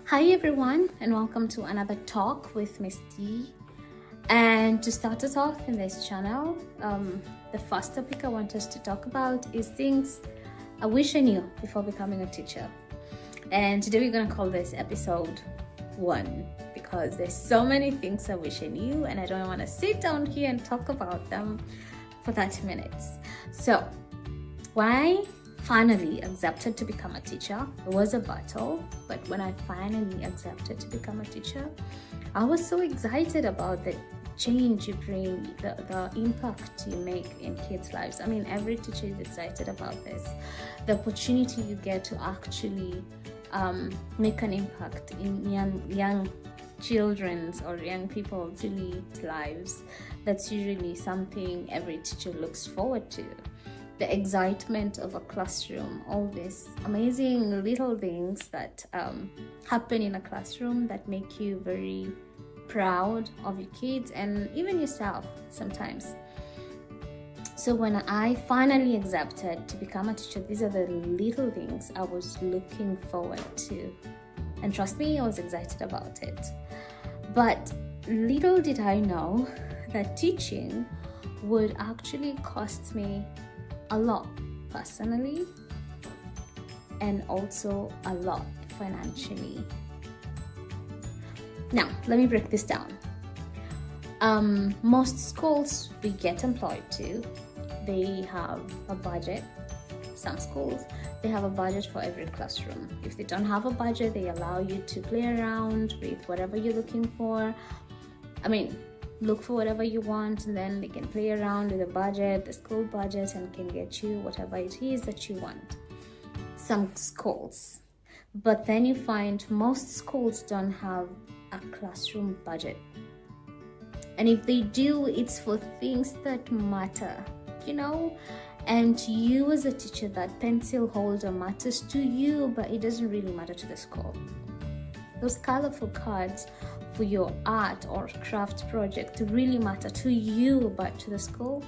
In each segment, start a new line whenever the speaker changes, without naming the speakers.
Hi everyone, and welcome to another talk with Miss D. And to start us off in this channel, the first topic I want us to talk about is things I wish I knew before becoming a teacher. And today we're going to call this episode 1 because there's so many things I wish I knew and I don't want to sit down here and talk about them for 30 minutes. So when I finally accepted to become a teacher, it was a battle, but when I finally accepted to become a teacher, I was so excited about the change you bring, the impact you make in kids' lives. I mean, every teacher is excited about this. The opportunity you get to actually make an impact in young children's or young people's lives. That's usually something every teacher looks forward to. The excitement of a classroom, all these amazing little things that happen in a classroom that make you very proud of your kids and even yourself sometimes. So when I finally accepted to become a teacher, these are the little things I was looking forward to. And trust me, I was excited about it. But little did I know that teaching would actually cost me a lot personally and also a lot financially. Now, let me break this down. Most schools we get employed to, they have a budget. Some schools, they have a budget for every classroom. If they don't have a budget, they allow you to play around with whatever you're looking for. Look for whatever you want, and then they can play around with the budget, the school budget, and can get you whatever it is that you want. Some schools. But then you find most schools don't have a classroom budget. And if they do, it's for things that matter, And to you as a teacher, that pencil holder matters to you, but it doesn't really matter to the school. Those colorful cards for your art or craft project really matter to you, but to the school,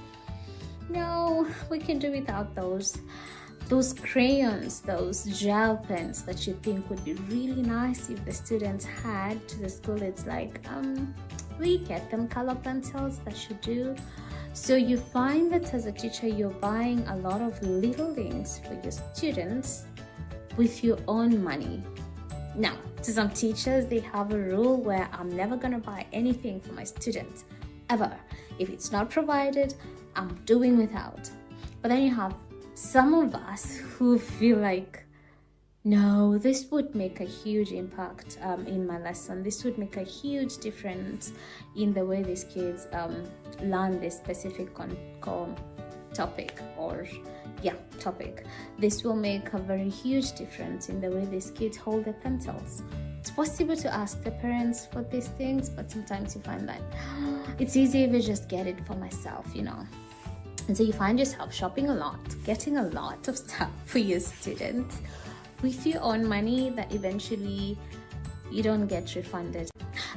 no, we can do without those crayons, those gel pens that you think would be really nice if the students had. To the school, it's like, we get them color pencils, that should do. So you find that as a teacher, you're buying a lot of little things for your students with your own money. Now, to some teachers, they have a rule where I'm never going to buy anything for my students, ever. If it's not provided, I'm doing without. But then you have some of us who feel like, no, this would make a huge impact in my lesson. This would make a huge difference in the way these kids learn this specific topic. This will make a very huge difference in the way these kids hold their pencils. It's possible to ask the parents for these things, but sometimes you find that it's easier if I just get it for myself, And so you find yourself shopping a lot, getting a lot of stuff for your students with your own money that eventually you don't get refunded.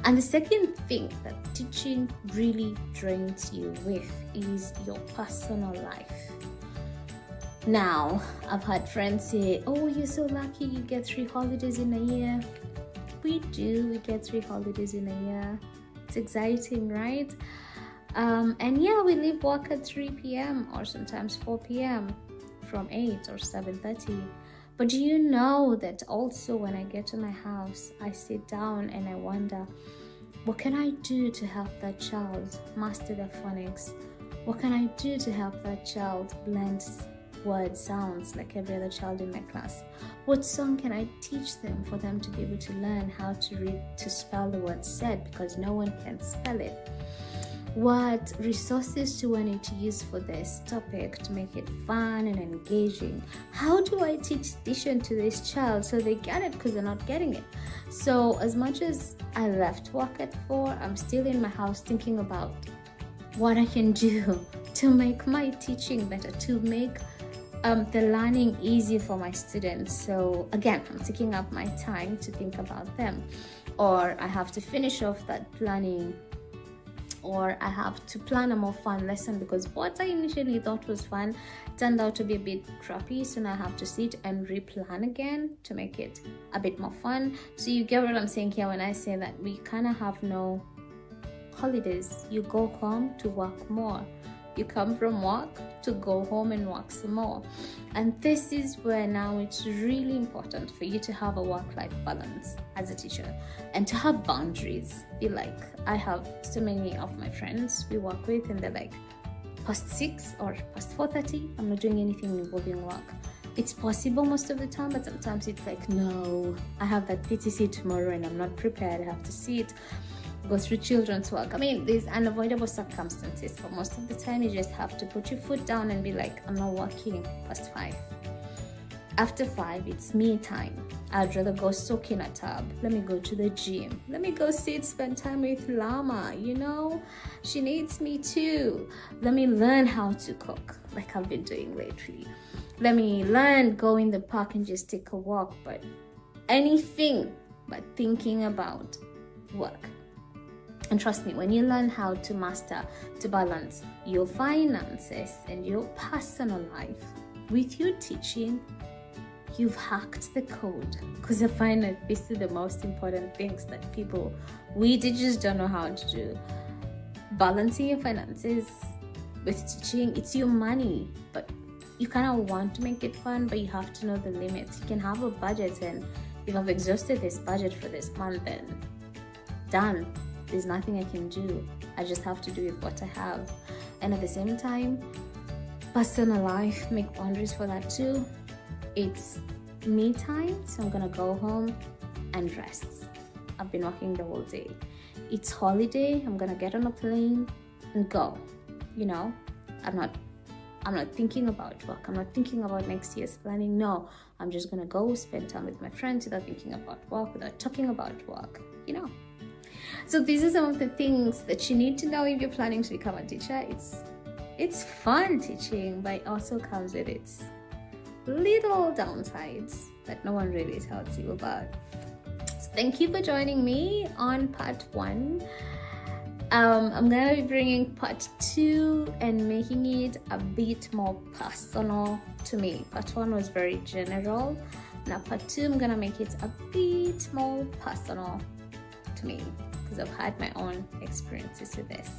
And the second thing that teaching really drains you with is your personal life. Now, I've had friends say, oh, you're so lucky you get 3 holidays in a year. We get 3 holidays in a year. It's exciting, right? We leave work at 3 p.m. or sometimes 4 p.m. from 8 or 7:30. But do you know that also when I get to my house, I sit down and I wonder, what can I do to help that child master their phonics? What can I do to help that child blend word sounds like every other child in my class? What song can I teach them for them to be able to learn how to read, to spell the word said, because no one can spell it? What resources do I need to use for this topic to make it fun and engaging? How do I teach addition to this child so they get it, because they're not getting it? So as much as I left work at 4, I'm still in my house thinking about what I can do to make my teaching better, to make the learning easy for my students. So again, I'm taking up my time to think about them, or I have to finish off that planning or I have to plan a more fun lesson because what I initially thought was fun turned out to be a bit crappy. So now I have to sit and replan again to make it a bit more fun. So you get what I'm saying here when I say that we kind of have no holidays. You go home to work more. You come from work to go home and work some more. And this is where now it's really important for you to have a work-life balance as a teacher and to have boundaries. Be like, I have so many of my friends we work with and they're like, past 6 or past 4:30, I'm not doing anything involving work. It's possible most of the time, but sometimes it's like, no, I have that PTC tomorrow and I'm not prepared. I have to sit, go through children's work. I mean, there's unavoidable circumstances, but most of the time you just have to put your foot down and be like, I'm not working past 5. After 5, it's me time. I'd rather go soak in a tub. Let me go to the gym. Let me go sit, spend time with Llama, you know? She needs me too. Let me learn how to cook, like I've been doing lately. Let me learn, go in the park and just take a walk, but anything but thinking about work. And trust me, when you learn how to master, to balance your finances and your personal life with your teaching, you've hacked the code. Because I find that this is the most important things that we teachers don't know how to do. Balancing your finances with teaching, it's your money, but you kind of want to make it fun, but you have to know the limits. You can have a budget, and if I've exhausted this budget for this month, then done. There's nothing I can do. I just have to do with what I have. And at the same time, personal life, make boundaries for that too. It's me time, so I'm gonna go home and rest. I've been working the whole day. It's holiday, I'm gonna get on a plane and go. You know, I'm not thinking about work. I'm not thinking about next year's planning. No, I'm just gonna go spend time with my friends without thinking about work, without talking about work, you know. So these are some of the things that you need to know if you're planning to become a teacher. It's fun teaching, but it also comes with its little downsides that no one really tells you about. So thank you for joining me on part 1. I'm gonna be bringing part 2 and making it a bit more personal to me. Part 1 was very general. Now part 2, I'm gonna make it a bit more personal to me, because I've had my own experiences with this.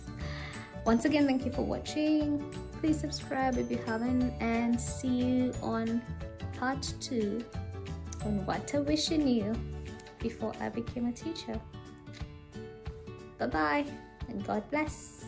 Once again, thank you for watching. Please subscribe if you haven't, and see you on part 2 on what I wish I knew before I became a teacher. Bye bye, and God bless.